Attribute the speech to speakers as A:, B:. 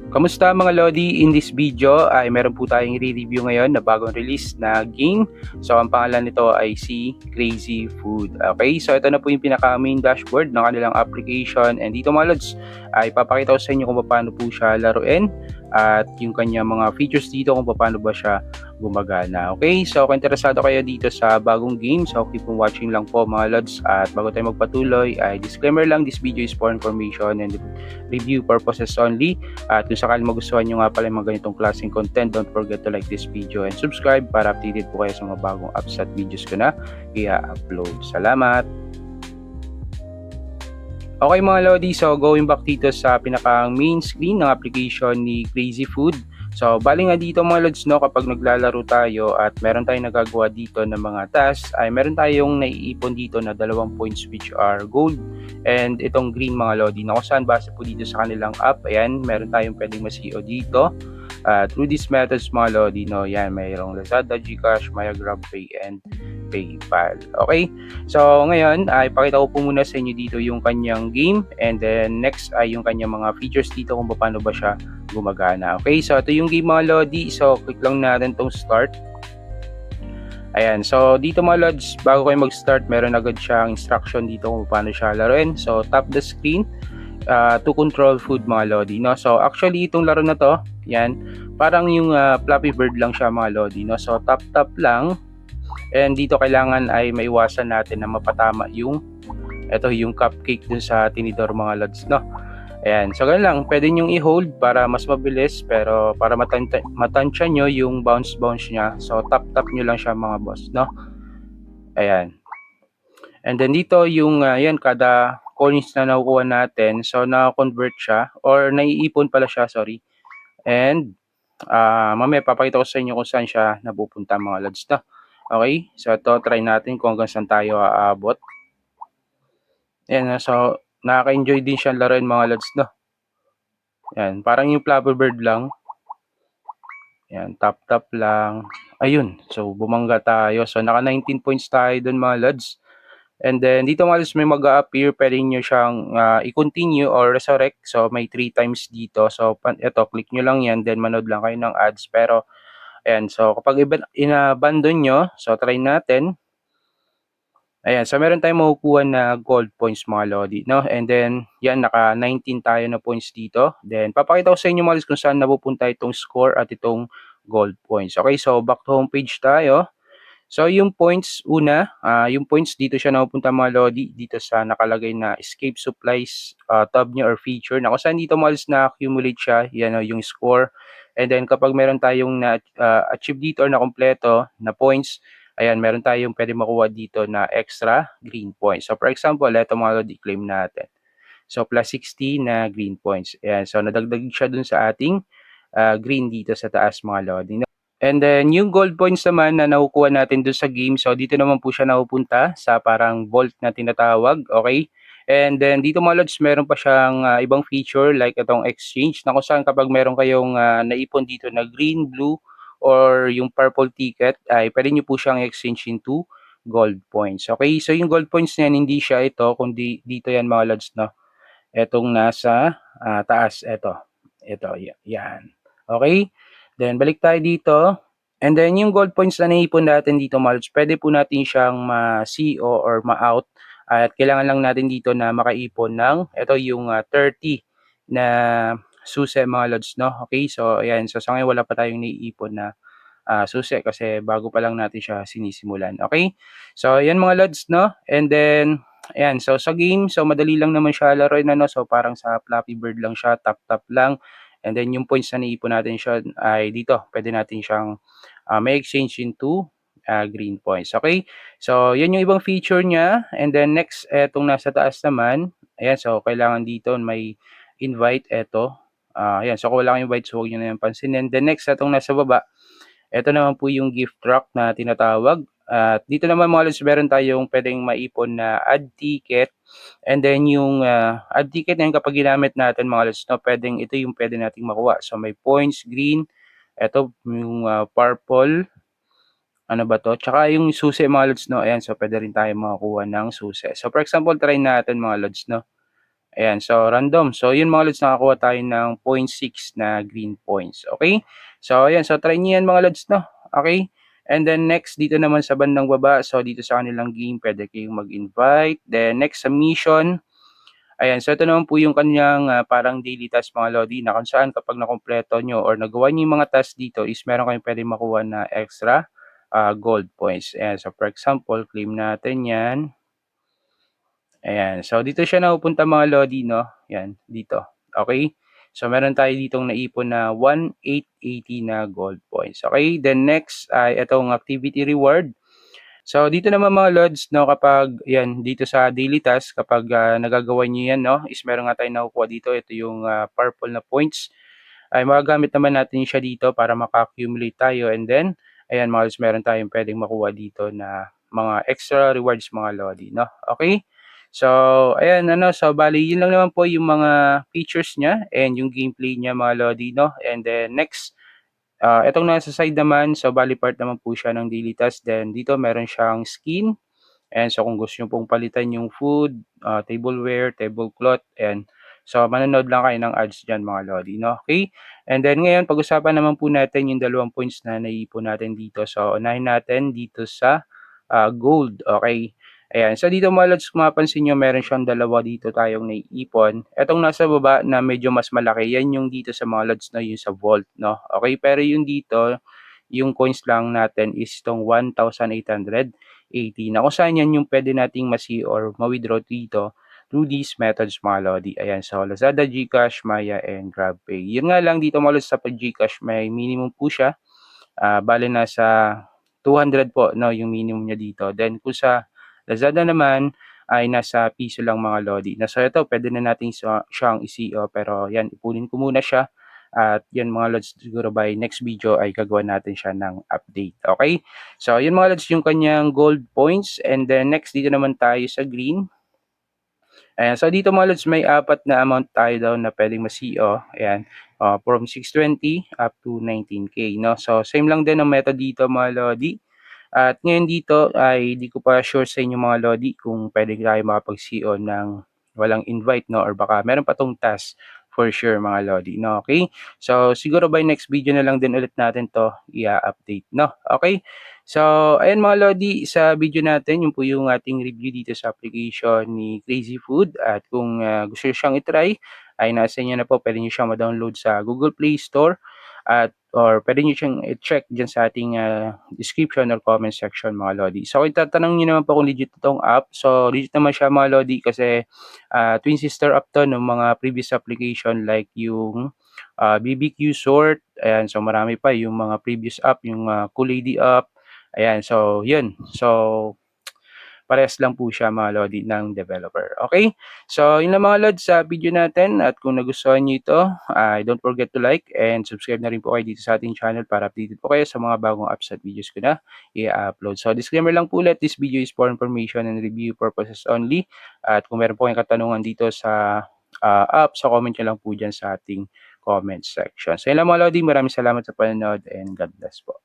A: Kamusta mga Lodi? In this video ay meron po tayong i-review ngayon na bagong release na game. So ang pangalan nito ay si Crazy Food. Okay, so ito na po yung pinaka main dashboard ng kanilang application, and dito mga Lods ay papakita ko sa inyo kung paano po siya laruin at yung kanya mga features dito kung paano ba siya gumagana. Okay, so kung interesado kayo dito sa bagong game, so keep on watching lang po mga Lods. At bago tayo magpatuloy ay disclaimer lang, this video is for information and review purposes only. At kung sakali magustuhan nyo nga pala yung mga ganitong klaseng content, don't forget to like this video and subscribe para updated po kayo sa mga bagong apps at videos ko na i-upload. Salamat! Okay mga Lodi, so going back dito sa pinaka main screen ng application ni Crazy Food. So bali nga dito mga Lods, no, kapag naglalaro tayo at meron tayong nagagawa dito ng mga tasks, ay meron tayong naiipon dito na 2 points which are gold and itong green mga Lodi, na kung saan base po dito sa kanilang app. Ayan, meron tayong pwedeng ma-CO dito through these methods mga Lodi, no. Yan, mayroong Lazada, GCash, Maya, GrabPay and PayPal. Okay, so ngayon ay pakita ko po muna sa inyo dito yung kanyang game, and then next ay yung kanyang mga features dito kung paano ba siya gumagana. Okay, so ito yung game mga Lodi, so click lang natin tong start. Ayan, so dito mga Lods, bago kayo mag-start, meron agad siyang instruction dito kung paano siya laruin. So tap the screen to control food mga Lodi, no. So actually itong laro na to, yan, parang yung Flappy Bird lang siya mga Lodi, no. So tap lang, and dito kailangan ay maiwasan natin na mapatama yung yung cupcake dun sa tinidor mga Lods, no. Ayan, so ganun lang, pwede nyong i-hold para mas mabilis, pero para matansya nyo yung bounce niya, so tap nyo lang siya mga boss, no. Ayan, and then dito yung yan, kada coins na nakukuha natin, so na-convert siya or naiipon pala siya, sorry. And mamaya papakita ko sa inyo kung saan siya napupunta mga Lods, no. Okay, so ito, try natin kung hanggang saan tayo aabot. Ayan, so nakaka-enjoy din siyang laruin mga Lods, no. Ayan, parang yung Flappy Bird lang. Ayan, tap lang. Ayun, so bumangga tayo. So naka 19 points tayo dun mga Lods. And then dito mga Lods may mag-a-appear, pwede nyo siyang i-continue or resurrect. So may 3 times dito. So ito, click nyo lang yan, then manood lang kayo ng ads. Pero ayan, so kapag in-abandon nyo, so try natin. Ayan, so meron tayong makukuha na gold points mga Lodi, no? And then, yan, naka 19 tayo na points dito. Then, papakita ko sa inyo mga Lods kung saan napupunta itong score at itong gold points. Okay, so back to homepage tayo. So, yung points, yung points dito siya napupunta mga Lodi, dito sa nakalagay na escape supplies tab nyo or feature. Na kung saan dito mga Lods na-accumulate siya, yan yung score. And then, kapag meron tayong na-achieve dito or na-kompleto na points, ayan, meron tayong pwede makuha dito na extra green points. So, for example, ito mga Lodi, claim natin. So, plus 60 na green points. Ayan, so nadagdag siya dun sa ating green dito sa taas mga Lodi. And then, yung gold points naman na nakukuha natin dun sa game, so dito naman po siya napupunta sa parang vault na tinatawag, okay? And then, dito mga Lods, meron pa siyang ibang feature like itong exchange, na kung saan kapag meron kayong naipon dito na green, blue, or yung purple ticket, ay pwede nyo po siyang exchange into gold points. Okay, so yung gold points niyan, hindi siya ito, kundi dito yan mga Lods, no? Etong nasa taas, ito, yan. Okay, then balik tayo dito. And then yung gold points na naipon natin dito mga Lods, pwede po natin siyang ma-CO or ma-out. At kailangan lang natin dito na makaipon ng, ito yung 30 na susi mga Lods, no? Okay, so ayan, so sa ngayon wala pa tayong naiipon na susi kasi bago pa lang natin siya sinisimulan. Okay, so ayan mga Lods, no? And then, ayan, so sa game, so madali lang naman siya laruin, ano? So parang sa Flappy Bird lang siya, tap lang. And then yung points na naipon natin siya ay dito, pwede natin siyang may exchange into green points. Okay, so yan yung ibang feature niya. And then next, etong nasa taas naman, ayan, so kailangan dito may invite, ayan, so kung wala kang invite, so huwag nyo na yung pansin. And then next, etong nasa baba, ito naman po yung gift track na tinatawag. At dito naman mga Lods, meron tayong pwedeng maipon na add ticket. And then yung add ticket na yun, kapag ginamit natin mga Lods, no, ito yung pwede nating makuha. So may points, green, ito yung purple, ano ba to? Tsaka yung susi mga Lods, no, ayan, so pwede rin tayo makakuha ng susi. So for example, try natin mga Lods, no. Ayan, so random. So yun mga lods, nakakuha tayo ng 0.6 na green points. Okay? So ayan, so try niyo yan mga lods, no? Okay? And then next, dito naman sa bandang baba, so dito sa kanilang game, pwede kayong mag-invite. Then next sa mission, ayan, so ito naman po yung kanyang parang daily task mga lodi, na kung saan kapag nakompleto nyo or nagawa nyo yung mga task dito is meron kayong pwede makuha na extra gold points. Ayan, so for example, claim natin yan. Ayan. So, dito siya napupunta mga lodi, no? Yan, dito. Okay? So, meron tayo ditong naipon na 1,880 na gold points. Okay? Then next ay itong activity reward. So, dito naman mga lods, no, kapag, yan, dito sa daily task, kapag nagagawa niyo yan, no, is meron nga tayong nakukuha dito. Ito yung purple na points. Ay magagamit naman natin siya dito para maka-accumulate tayo. And then, ayan mga lods, meron tayong pwedeng makuha dito na mga extra rewards mga lodi, no? Okay? So, ayan ano, so bali yun lang naman po yung mga features niya and yung gameplay niya mga lodi, no? And then next, itong nasa side naman, so bali part naman po siya ng daily task. Then dito meron siyang skin. And so kung gusto niyo pong palitan yung food, tableware, tablecloth, and so manonood lang kayo ng ads diyan mga lodi, no? Okay? And then ngayon pag-usapan naman po natin yung dalawang points na naiipon natin dito. So unahin natin dito sa gold, okay? Ayan, so dito mga lods, kung mapansin nyo, meron siyang dalawa dito tayong naiipon. Etong nasa baba na medyo mas malaki, yan yung dito sa mga lods na yung sa vault, no? Okay, pero yung dito, yung coins lang natin is itong 1,880 na kung saan yan yung pwede nating masi or ma-withdraw dito through these methods mga lodi. Ayan, so Lazada, GCash, Maya, and GrabPay. Yun nga lang dito mga lods, sa GCash may minimum po siya. Bale nasa 200 po, no, yung minimum niya dito. Then kung sa Lazada naman ay nasa piso lang mga lodi. Na so ito, pwede na natin siyang i-CO, pero yan, ipunin ko muna siya. At yan mga lods, siguro by next video ay gagawa natin siya ng update. Okay? So yun mga lods, yung kanyang gold points. And then next, dito naman tayo sa green. Ayan, so dito mga lods, may apat na amount tayo daw na pwedeng ma-CO. Ayan, from 620 up to 19K, no? So same lang din ang method dito mga lodi. At ngayon dito ay di ko pa sure sa inyo mga lodi kung pwede tayo makapag-CO ng walang invite, no, or baka meron pa tong task for sure mga lodi, no? Okay? So siguro by next video na lang din ulit natin to i-update, no? Okay? So ayan mga lodi, sa video natin yun po yung ating review dito sa application ni Crazy Food. At kung gusto nyo siyang itry ay nasa inyo na po, pwede nyo siyang ma-download sa Google Play Store at or pwede nyo siyang i-check dyan sa ating description or comment section mga lodi. So kung tatanong nyo naman po kung legit itong app, so legit naman siya mga lodi kasi twin sister app to ng mga previous application like yung BBQ Sort, ayan, so marami pa yung mga previous app, yung Cool Lady app, ayan, so yun. So parehas lang po siya mga lodi ng developer. Okay? So, yun lang mga lods sa video natin. At kung nagustuhan nyo ito, don't forget to like and subscribe na rin po kayo dito sa ating channel para updated po kayo sa mga bagong apps at videos ko na i-upload. So, disclaimer lang po ulit, this video is for information and review purposes only. At kung meron po kayong katanungan dito sa app, so comment nyo lang po dyan sa ating comment section. So, yun lang mga lodi. Maraming salamat sa panonood and God bless po.